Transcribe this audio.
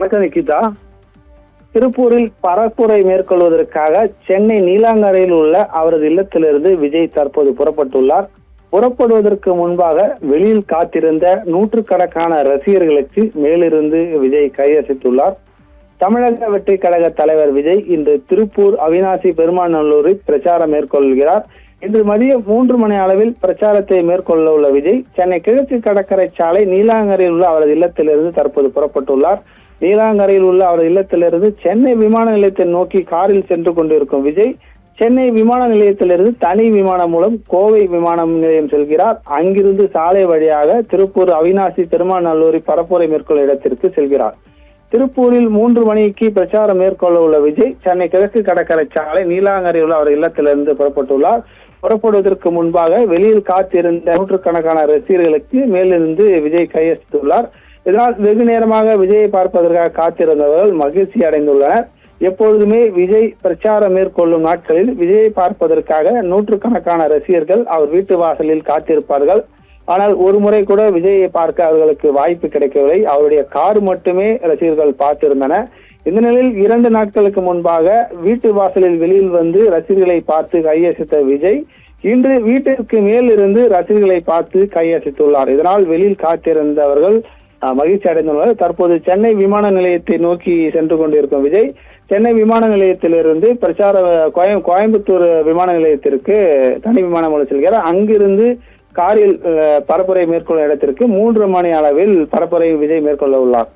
வணக்கம் நிகிதா. திருப்பூரில் பரப்புரை மேற்கொள்வதற்காக சென்னை நீலாங்கரையில் உள்ள அவரது இல்லத்திலிருந்து விஜய் தற்போது புறப்பட்டுள்ளார். புறப்படுவதற்கு முன்பாக வெளியில் காத்திருந்த நூற்றுக்கணக்கான ரசிகர்களுக்கு மேலிருந்து விஜய் கையசைத்துள்ளார். தமிழக வெற்றி கழக தலைவர் விஜய் இன்று திருப்பூர் அவினாசி பெருமாநல்லூரில் பிரச்சாரம் மேற்கொள்கிறார். இன்று மதியம் 3 மணி அளவில் பிரச்சாரத்தை மேற்கொள்ள உள்ள விஜய் சென்னை கிழக்கு கடற்கரை சாலை நீலாங்கரையில் உள்ள அவரது இல்லத்திலிருந்து தற்போது புறப்பட்டுள்ளார். நீலாங்கரையில் உள்ள அவரது இல்லத்திலிருந்து சென்னை விமான நிலையத்தை நோக்கி காரில் சென்று கொண்டிருக்கும் விஜய் சென்னை விமான நிலையத்திலிருந்து தனி விமானம் மூலம் கோவை விமான நிலையம் செல்கிறார். அங்கிருந்து சாலை வழியாக திருப்பூர் அவினாசி பெருமாநல்லூரி பரப்புரை மேற்கொள்ள இடத்திற்கு செல்கிறார். திருப்பூரில் 3 மணிக்கு பிரச்சாரம் மேற்கொள்ள உள்ள விஜய் சென்னை கிழக்கு கடற்கரை சாலை நீலாங்கரையில் உள்ள அவர் இல்லத்திலிருந்து புறப்பட்டுள்ளார். புறப்படுவதற்கு முன்பாக வெளியில் காத்திருந்த நூற்றுக்கணக்கான ரசிகர்களுக்கு மேலிருந்து விஜய் கையெழுத்துள்ளார். இதனால் வெகு நேரமாக விஜயை பார்ப்பதற்காக காத்திருந்தவர்கள் மகிழ்ச்சி அடைந்துள்ளனர். எப்பொழுதுமே விஜய் பிரச்சாரம் மேற்கொள்ளும் நாட்களில் விஜயை பார்ப்பதற்காக நூற்றுக்கணக்கான ரசிகர்கள் அவர் வீட்டு வாசலில் காத்திருப்பார்கள். ஆனால் ஒரு முறை கூட விஜயை பார்க்க அவர்களுக்கு வாய்ப்பு கிடைக்கவில்லை. அவருடைய கார் மட்டுமே ரசிகர்கள் பார்த்திருந்தன. இந்த நிலையில் 2 நாட்களுக்கு முன்பாக வீட்டு வாசலில் வெளியில் வந்து ரசிகர்களை பார்த்து கையசைத்த விஜய் இன்று வீட்டிற்கு மேல் இருந்து ரசிகர்களை பார்த்து கையசைத்துள்ளார். இதனால் வெளியில் காத்திருந்தவர்கள் மகிழ்ச்சி அடைந்துள்ளனர். தற்போது சென்னை விமான நிலையத்தை நோக்கி சென்று கொண்டிருக்கும் விஜய் சென்னை விமான நிலையத்திலிருந்து கோயம்புத்தூர் விமான நிலையத்திற்கு தனி விமானம் மூலம் செல்கிறார். அங்கிருந்து காரில் பரப்புரை மேற்கொள்ளும் இடத்திற்கு 3 மணி அளவில் பரப்புரை விஜய் மேற்கொள்ள உள்ளார்.